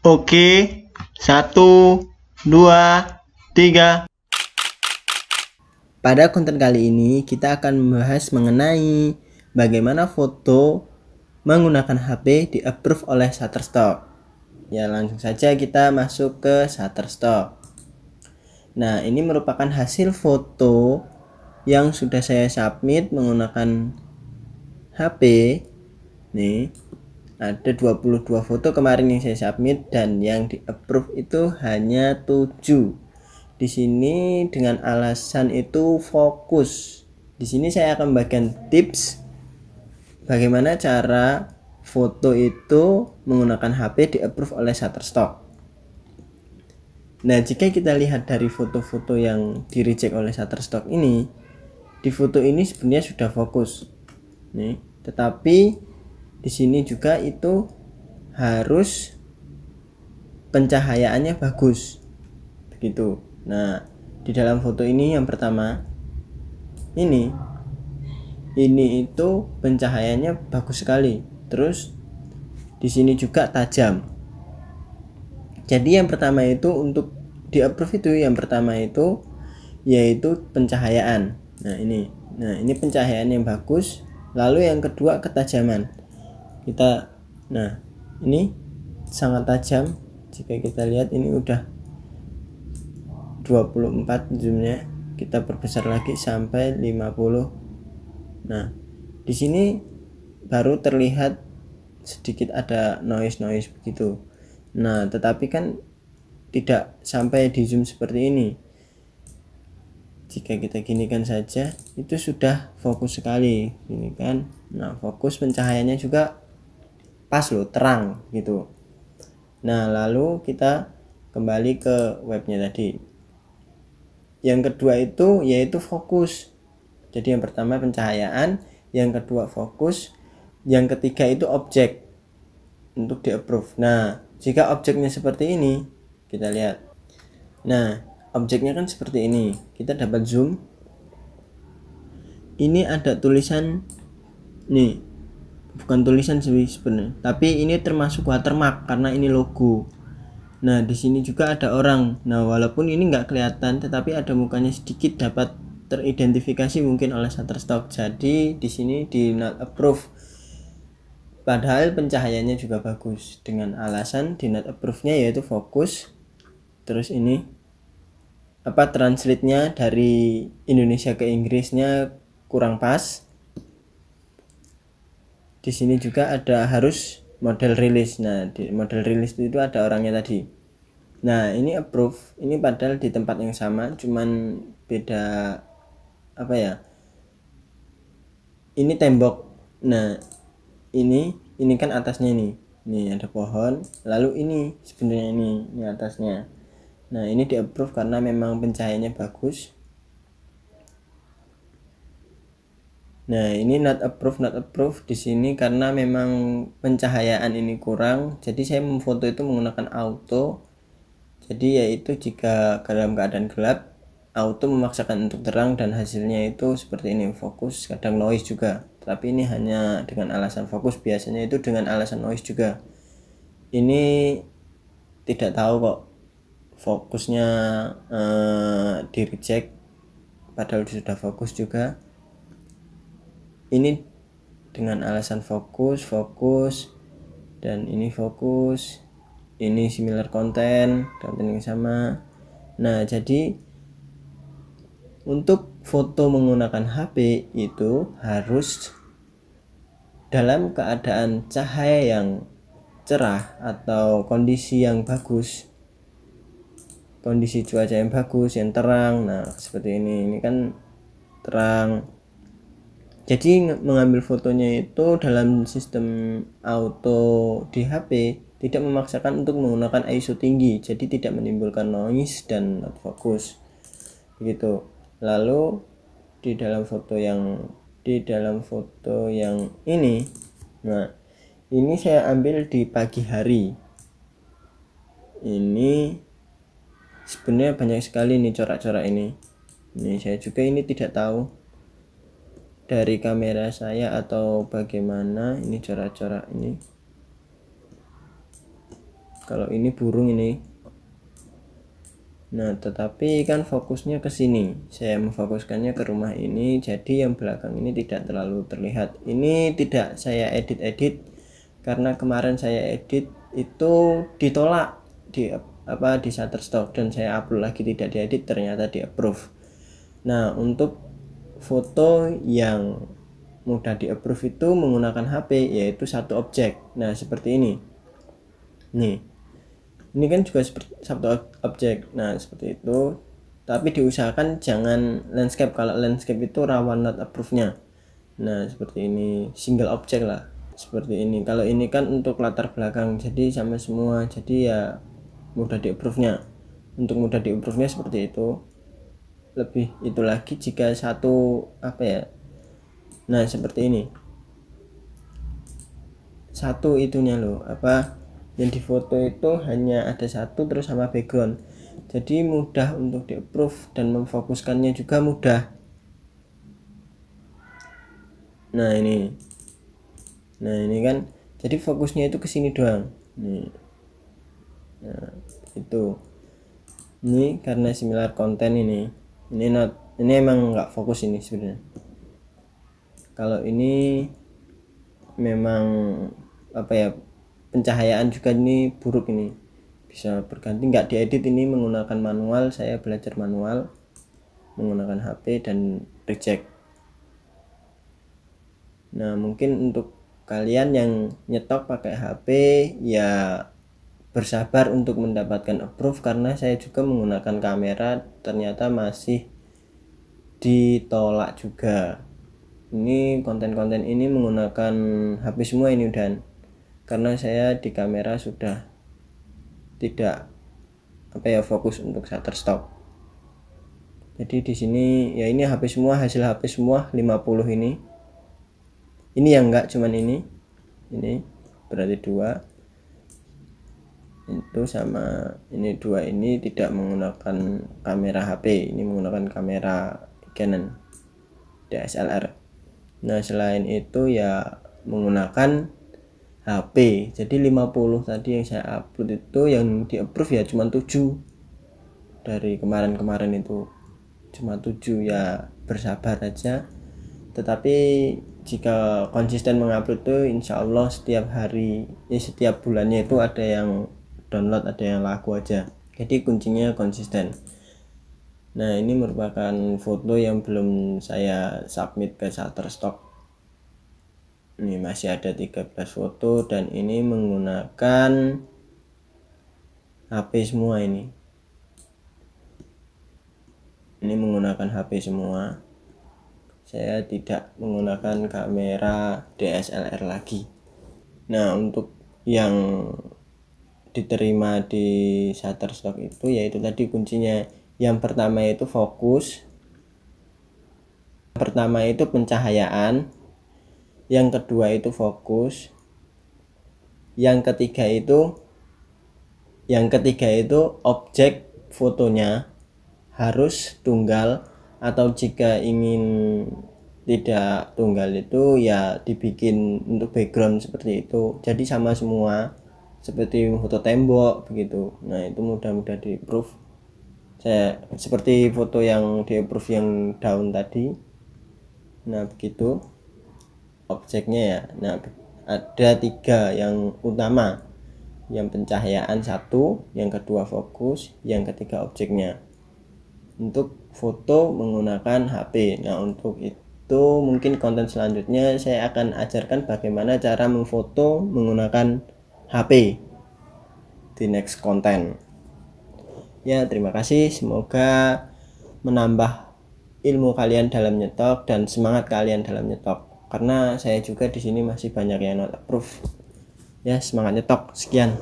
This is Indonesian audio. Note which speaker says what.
Speaker 1: Oke, 1, 2, 3. Pada konten kali ini kita akan membahas mengenai bagaimana foto menggunakan HP di-approve oleh Shutterstock. Ya, langsung saja kita masuk ke Shutterstock. Nah, ini merupakan hasil foto yang sudah saya submit menggunakan HP. Nih, ada 22 foto kemarin yang saya submit dan yang di-approve itu hanya 7. Di sini dengan alasan itu fokus. Di sini saya akan membagikan tips bagaimana cara foto itu menggunakan HP di-approve oleh Shutterstock. Nah, jika kita lihat dari foto-foto yang di-reject oleh Shutterstock ini, di foto ini sebenarnya sudah fokus. Nih, tetapi di sini juga itu harus pencahayaannya bagus. Begitu. Nah, di dalam foto ini yang pertama ini itu pencahayaannya bagus sekali. Terus di sini juga tajam. Jadi yang pertama itu untuk di-approve itu yang pertama itu yaitu pencahayaan. Nah, ini pencahayaan yang bagus. Lalu yang kedua ketajaman. Nah, ini sangat tajam. Jika kita lihat ini udah 24 zoomnya, kita perbesar lagi sampai 50. Nah, di sini baru terlihat sedikit ada noise begitu. Nah, tetapi kan tidak sampai di zoom seperti ini. Jika kita ginikan saja itu sudah fokus sekali, ini kan. Nah, fokus pencahayaannya juga pas loh, terang gitu. Nah, lalu kita kembali ke webnya tadi. Yang kedua itu yaitu fokus. Jadi yang pertama pencahayaan, yang kedua fokus, yang ketiga itu objek untuk di-approve. Nah, jika objeknya seperti ini, kita lihat. Nah, objeknya kan seperti ini. Kita dapat zoom. Ini ada tulisan nih. Bukan tulisan sebenarnya, tapi ini termasuk watermark karena ini logo. Nah, di sini juga ada orang. Nah, walaupun ini nggak kelihatan, tetapi ada mukanya sedikit dapat teridentifikasi mungkin oleh Shutterstock. Jadi di sini di not approve. Padahal pencahayaannya juga bagus. Dengan alasan di not approve-nya yaitu fokus. Terus ini translate-nya dari Indonesia ke Inggrisnya kurang pas. Di sini juga ada harus model rilis. Nah, di model rilis itu ada orangnya tadi. Nah, ini approve. Ini padahal di tempat yang sama, cuman beda ini tembok. Nah, ini kan atasnya ini ada pohon. Lalu ini sebenarnya ini atasnya. Nah, ini di approve karena memang pencahayaannya bagus. Nah, ini not approve di sini karena memang pencahayaan ini kurang. Jadi saya memfoto itu menggunakan auto. Jadi yaitu jika dalam keadaan gelap, auto memaksakan untuk terang dan hasilnya itu seperti ini, fokus, kadang noise juga. Tapi ini hanya dengan alasan fokus, biasanya itu dengan alasan noise juga. Ini tidak tahu kok fokusnya di reject padahal sudah fokus juga. Ini dengan alasan fokus dan ini fokus, ini similar konten yang sama. Nah, jadi untuk foto menggunakan HP itu harus dalam keadaan cahaya yang cerah atau kondisi yang bagus, kondisi cuaca yang bagus, yang terang. Nah, seperti ini kan terang. Jadi mengambil fotonya itu dalam sistem auto di HP tidak memaksakan untuk menggunakan ISO tinggi, jadi tidak menimbulkan noise dan not focus begitu. Lalu di dalam foto yang ini, nah ini saya ambil di pagi hari. Ini sebenarnya banyak sekali nih corak-corak ini. Ini saya juga ini tidak tahu dari kamera saya atau bagaimana ini corak-corak ini. Kalau ini burung ini. Nah, tetapi kan fokusnya ke sini. Saya memfokuskannya ke rumah ini, jadi yang belakang ini tidak terlalu terlihat. Ini tidak saya edit-edit karena kemarin saya edit itu ditolak di Shutterstock, dan saya upload lagi tidak diedit, ternyata di approve. Nah, untuk foto yang mudah di approve itu menggunakan HP, yaitu satu objek. Nah, seperti ini. Nih. Ini kan juga seperti satu objek. Nah, seperti itu. Tapi diusahakan jangan landscape. Kalau landscape itu rawan not approve-nya. Nah, seperti ini, single objek lah. Seperti ini. Kalau ini kan untuk latar belakang, jadi sama semua. Jadi ya mudah di approve-nya. Untuk mudah di approve-nya seperti itu. Lebih itu lagi jika satu Nah, seperti ini. Satu itunya loh, yang di foto itu hanya ada satu terus sama background, jadi mudah untuk di approve dan memfokuskannya juga mudah. Nah ini kan, jadi fokusnya itu ke sini doang nih. Nah, itu ini karena similar konten ini emang nggak fokus ini sebenarnya. Kalau ini memang pencahayaan juga ini buruk, ini bisa berganti, nggak diedit, ini menggunakan manual. Saya belajar manual menggunakan HP dan reject. Nah, mungkin untuk kalian yang nyetok pakai HP ya bersabar untuk mendapatkan approve, karena saya juga menggunakan kamera ternyata masih ditolak juga. Ini konten-konten ini menggunakan HP semua ini, dan karena saya di kamera sudah tidak fokus untuk Shutterstock. Jadi di sini ya ini HP semua, hasil HP semua 50 ini. Ini yang enggak, cuman ini berarti 2. Itu sama ini 2, ini tidak menggunakan kamera HP, ini menggunakan kamera Canon DSLR. Nah, selain itu ya menggunakan HP. Jadi 50 tadi yang saya upload itu yang di approve ya cuma 7. Dari kemarin itu cuma 7, ya bersabar aja. Tetapi jika konsisten mengupload itu insya Allah setiap hari, setiap bulannya itu ada yang download, ada yang laku aja. Jadi kuncinya konsisten. Nah, ini merupakan foto yang belum saya submit ke Shutterstock. Ini masih ada 13 foto, dan ini menggunakan HP semua ini menggunakan HP semua. Saya tidak menggunakan kamera DSLR lagi. Nah, untuk yang diterima di Shutterstock itu yaitu tadi kuncinya. Yang pertama itu fokus, pertama itu pencahayaan, yang kedua itu fokus, yang ketiga itu objek fotonya harus tunggal, atau jika ingin tidak tunggal itu ya dibikin untuk background seperti itu. Jadi sama semua seperti foto tembok begitu. Nah, itu mudah-mudah di approve. Saya seperti foto yang di approve yang daun tadi. Nah, begitu objeknya ya. Nah, ada 3 yang utama, yang pencahayaan 1, yang kedua fokus, yang ketiga objeknya. Untuk foto menggunakan HP. Nah, untuk itu mungkin konten selanjutnya saya akan ajarkan bagaimana cara memfoto menggunakan HP di next konten. Ya, terima kasih, semoga menambah ilmu kalian dalam nyetok dan semangat kalian dalam nyetok, karena saya juga di sini masih banyak yang not approve. Ya, semangat nyetok. Sekian.